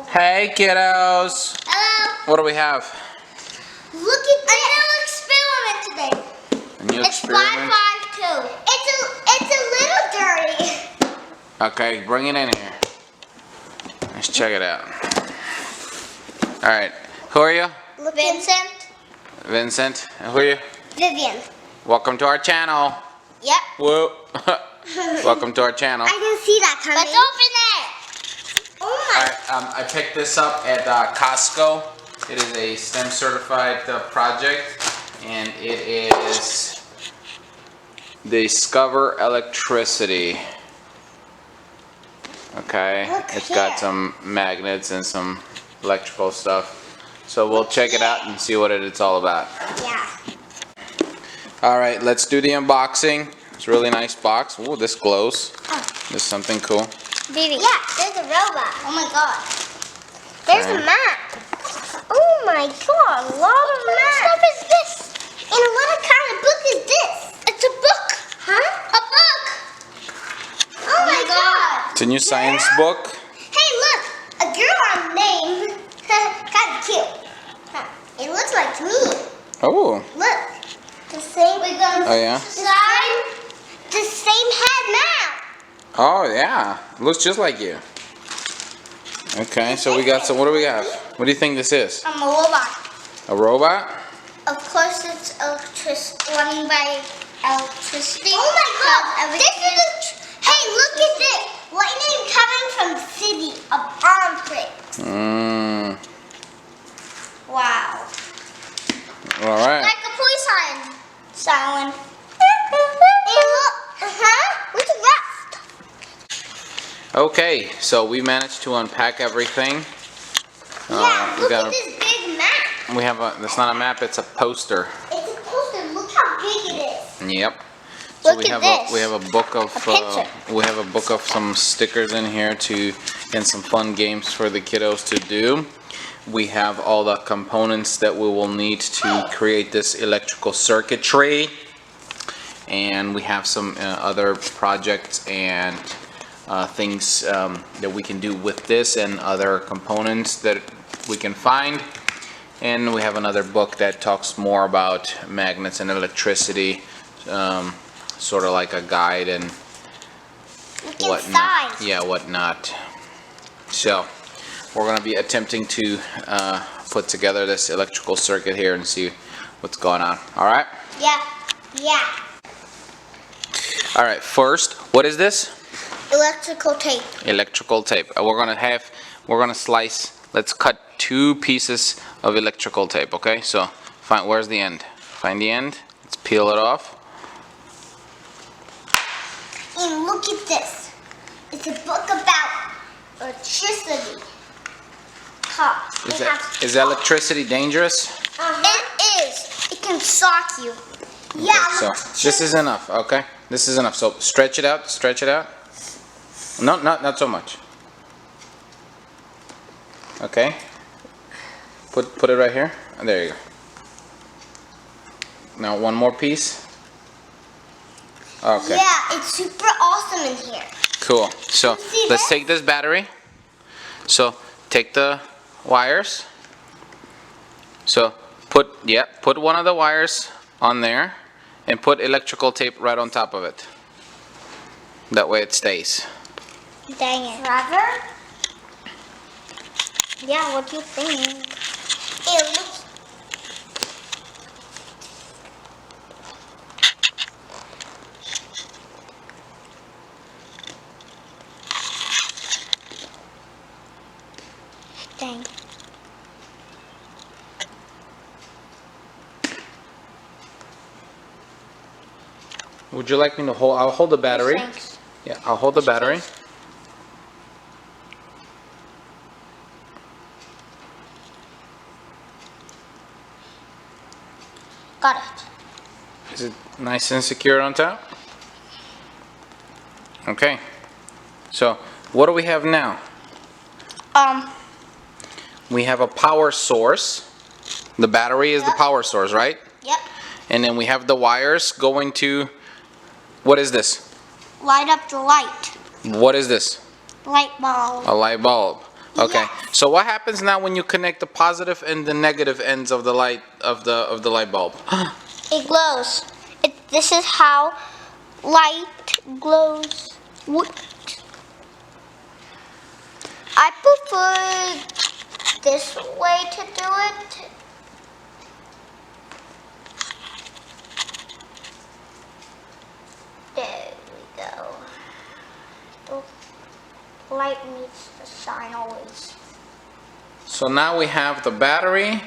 Hey kiddos! Hello! What do we have? Look at a new experiment today. A new it's experiment? 552. It's a little dirty. Okay, bring it in here. Let's check it out. Alright, who are you? Vincent. Vincent. And who are you? Vivian. Welcome to our channel. Yep. Whoa. Welcome to our channel. I didn't see that coming. Let's open it. Oh my. Alright, I picked this up at Costco. It is a STEM certified project, and it is Discover Electricity. Okay, it's got some magnets and some electrical stuff. So we'll check it out and see what it's all about. Yeah. Alright, let's do the unboxing. It's a really nice box. Ooh, this glows. There's something cool. Baby. Yeah, there's a robot. Oh my god. There's a map. Oh my god, a lot of maps. What stuff is this? And what kind of book is this? It's a book. Huh? A book. Oh my god. It's a new science book. Hey, look. A girl on name. Kind of cute. Huh. It looks like me. Oh. Look. The same. We're gonna Oh yeah? the same head now. Oh yeah. Looks just like you. Okay, so we got some. What do we have? What do you think this is? I'm a robot. A robot? Of course, it's running by electricity. Oh my god! This is hey, look at this! Lightning coming from the city of Armpits. Wow. All right. Like a police siren. Hey, look. Where's the rest? Okay, so we managed to unpack everything. Yeah, we look got at this big map. We have a. It's not a map. It's a poster. It's a poster. Look how big it is. Yep. So Look we at have this. we have a book of picture. we have a book of some stickers in here and some fun games for the kiddos to do. We have all the components that we will need to create this electrical circuitry, and we have some other projects and things that we can do with this and other components that we can find. And we have another book that talks more about magnets and electricity, sort of like a guide and whatnot. Yeah, whatnot. So we're going to be attempting to put together this electrical circuit here and see what's going on. All right? Yeah. Yeah. All right. First, what is this? Electrical tape. Electrical tape. We're gonna slice. Let's cut 2 pieces of electrical tape. Okay. So where's the end? Find the end. Let's peel it off. And look at this. It's a book about electricity. Is electricity dangerous? It is. It can shock you. Yeah. Okay, so this is enough. Okay. This is enough. So stretch it out. Stretch it out. No, not so much. Okay. Put it right here. There you go. Now one more piece. Okay. Yeah, it's super awesome in here. Cool. So let's take this battery. So take the wires. So put one of the wires on there and put electrical tape right on top of it. That way it stays. Dang it. Forever? Yeah, what do you think? It looks... Dang. Would you like me to hold? I'll hold the battery. Thanks. Yeah, I'll hold the battery. Got it. Is it nice and secure on top? Okay. So, what do we have now? We have a power source. The battery is the power source, right? Yep. And then we have the wires going to, what is this? Light up the light. What is this? Light bulb. A light bulb. Okay. Yes. So what happens now when you connect the positive and the negative ends of the light of the light bulb? It glows. This is how light glows. What? I prefer this way to do it. There we go. The light needs to shine always. So now we have the battery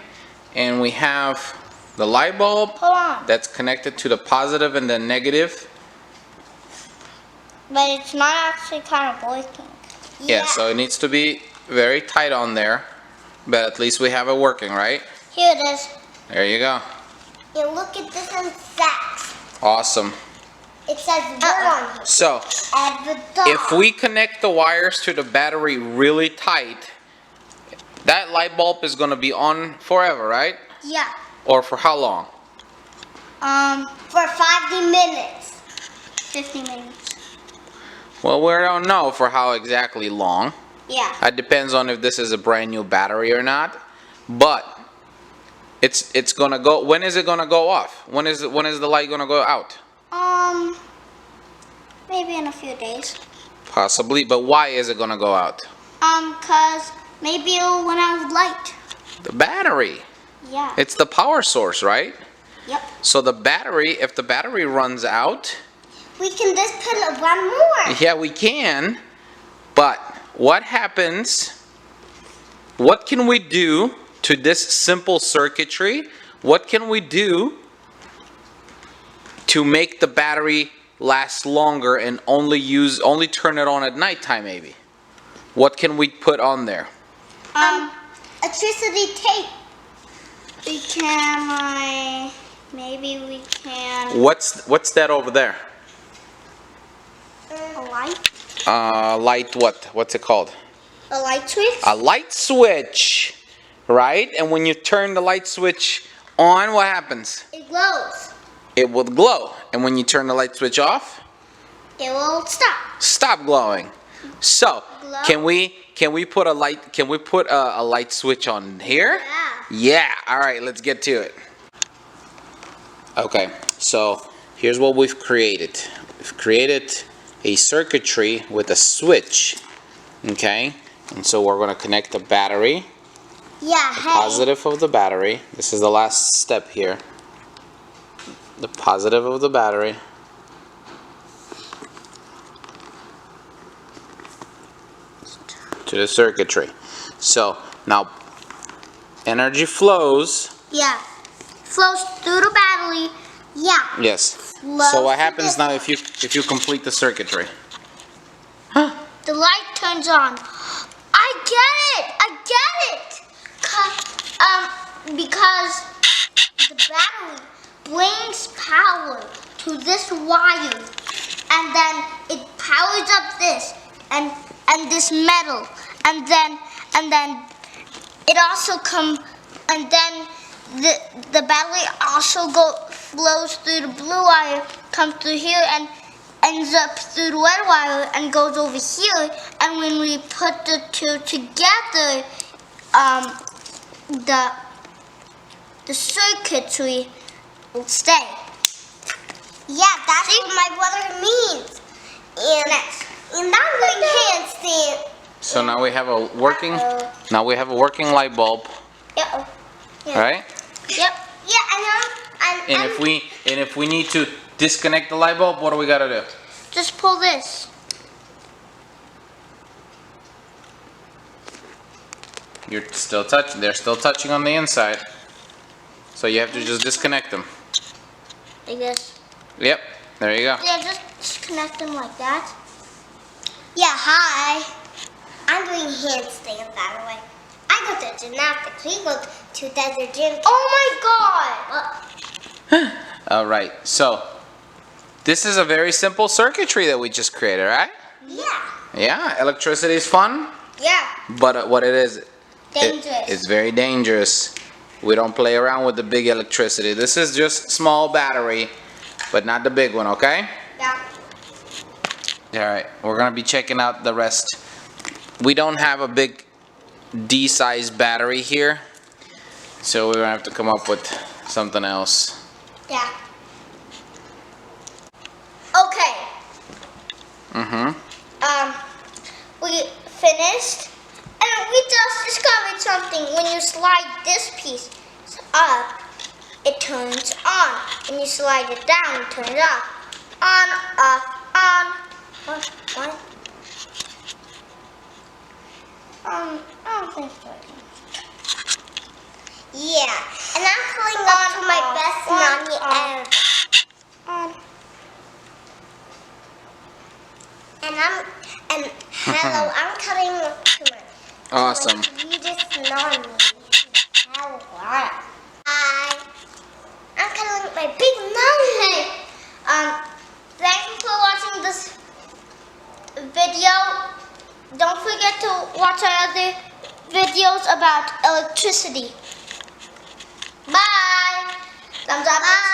and we have the light bulb Hold on. that's connected to the positive and the negative. But it's not actually kind of working. Yeah, so it needs to be very tight on there, but at least we have it working, right? Here it is. There you go. And look at this in stacks. Awesome. It says word on here. So, Avatar. if we connect the wires to the battery really tight, that light bulb is going to be on forever, right? Yeah. Or for how long? For 50 minutes. 50 minutes. Well, we don't know for how exactly long. Yeah. It depends on if this is a brand new battery or not. But it's gonna go. When is it gonna go off? When is the light gonna go out? Maybe in a few days. Possibly, but why is it gonna go out? Cause maybe it'll run out of light. The battery. Yeah. It's the power source, right? Yep. So the battery, if the battery runs out, We can just put one more. yeah, we can. But what happens? What can we do to this simple circuitry? What can we do to make the battery last longer and only turn it on at nighttime maybe? What can we put on there? Electricity tape. We can maybe we can What's that over there? a light. Light what? What's it called? A light switch. A light switch, right? And when you turn the light switch on, what happens? It glows. It will glow. And when you turn the light switch off, It will stop. stop glowing. So, Glow? can we put a light? Can we put a light switch on here? Yeah. Yeah. All right. Let's get to it. Okay. So here's what we've created. We've created a circuitry with a switch. Okay. And so we're going to connect the battery. Yeah. The Hey. positive of the battery. This is the last step here. The positive of the battery. To the circuitry. So now energy flows. Yeah. Flows through the battery. Yeah. Yes. Flows So what to happens this now one. if you complete the circuitry? The light turns on. I get it. I get it. Because the battery brings power to this wire, and then it powers up this and this metal, and then it also and then the battery also flows through the blue wire, comes through here and ends up through the red wire and goes over here. And when we put the two together, the circuitry will stay. Yeah, that's what my brother means. And I'm doing handstand. So now we have a working light bulb, Yeah. right? Yep. Yeah, And if we need to disconnect the light bulb, what do we got to do? just pull this. They're still touching on the inside. So you have to just disconnect them. Like this. Yep. There you go. Yeah, just connect them like that. Yeah, hi. I'm doing handstand, by the way. I go to gymnastics. We go to desert gym. Oh my god! All right. So this is a very simple circuitry that we just created, right? Yeah. Yeah. Electricity is fun, Yeah. but what it is, Dangerous. it's very dangerous. We don't play around with the big electricity. This is just small battery, but not the big one, okay? Yeah. All right. We're gonna be checking out the rest we don't have a big D-size battery here, so we're gonna have to come up with something else. Yeah. Okay. We finished, and we just discovered something. When you slide this piece up, it turns on. When you slide it down, it turns off. On, off, on. What? I don't think it's working. Yeah, and I'm pulling up to my best nanny ever. And hello, I'm cutting to my Awesome. sweetest nanny. Hello. I'm cutting with my big nanny. Thank you for watching this video. Don't forget to watch our other videos about electricity. Bye. Thumbs up. Bye.